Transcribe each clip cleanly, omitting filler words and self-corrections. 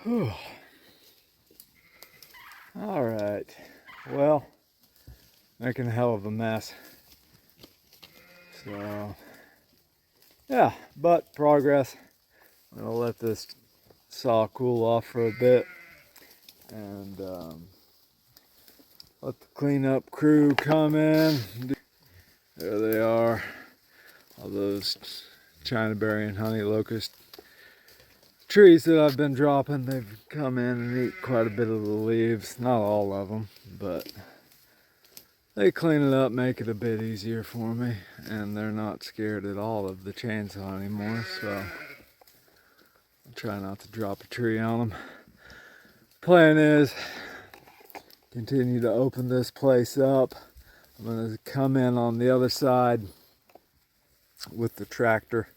Whew. All right. Well, making a hell of a mess. So, yeah, but progress. I'm gonna let this saw cool off for a bit and let the cleanup crew come in. There they are, all those Chinaberry and honey locust trees that I've been dropping. They've come in and eat quite a bit of the leaves, not all of them, but they clean it up, make it a bit easier for me, and they're not scared at all of the chainsaw anymore, so I'll try not to drop a tree on them. Plan is continue to open this place up. I'm going to come in on the other side with the tractor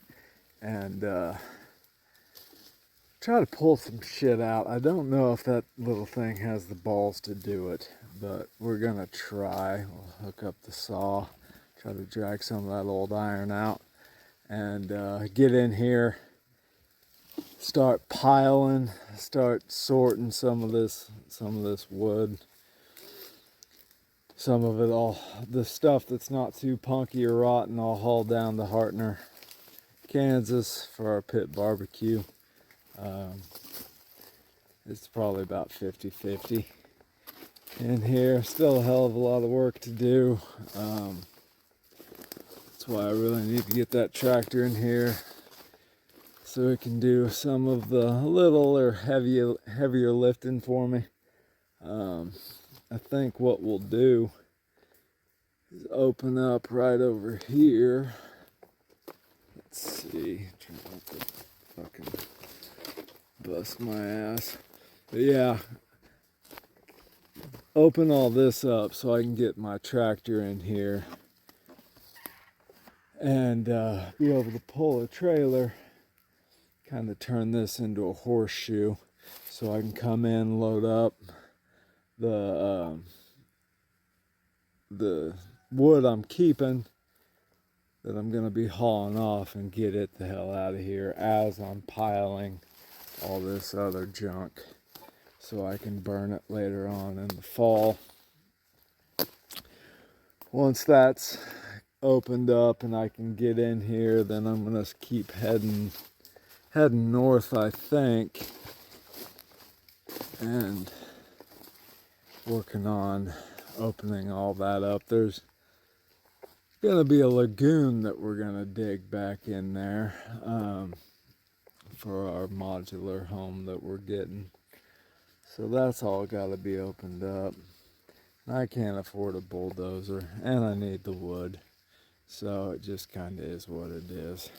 and try to pull some shit out. I don't know if that little thing has the balls to do it, but we're gonna try. We'll hook up the saw, try to drag some of that old iron out, and get in here, start piling, start sorting some of this wood. Some of it, all the stuff that's not too punky or rotten, I'll haul down to Hartner, Kansas for our pit barbecue. It's probably about 50-50 in here. Still a hell of a lot of work to do. That's why I really need to get that tractor in here so it can do some of the little or heavier lifting for me. I think what we'll do is open up right over here. Let's see, try not to fucking bust my ass. But yeah, open all this up so I can get my tractor in here and be able to pull a trailer, kind of turn this into a horseshoe so I can come in, load up the wood I'm keeping that I'm going to be hauling off and get it the hell out of here as I'm piling all this other junk so I can burn it later on in the fall. Once that's opened up and I can get in here, then I'm gonna keep heading north, I think, and working on opening all that up. There's gonna be a lagoon that we're gonna dig back in there for our modular home that we're getting. So that's all got to be opened up. I can't afford a bulldozer, and I need the wood. So it just kind of is what it is.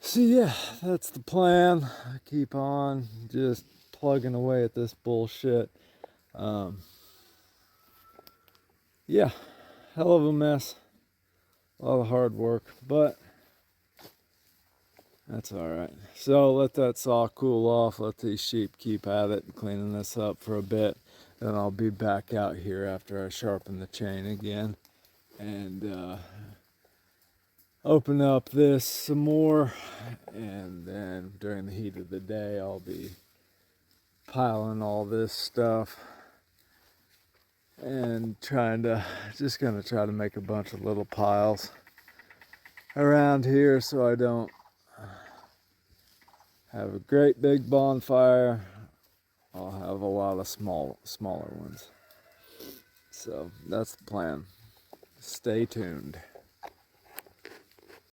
So yeah, that's the plan. I keep on just plugging away at this bullshit. Yeah, hell of a mess. A lot of hard work, but that's all right. So let that saw cool off. Let these sheep keep at it, cleaning this up for a bit. Then I'll be back out here after I sharpen the chain again and open up this some more. And then during the heat of the day, I'll be piling all this stuff and just gonna try to make a bunch of little piles around here so I don't have a great big bonfire. I'll have a lot of smaller ones. So that's the plan. Stay tuned.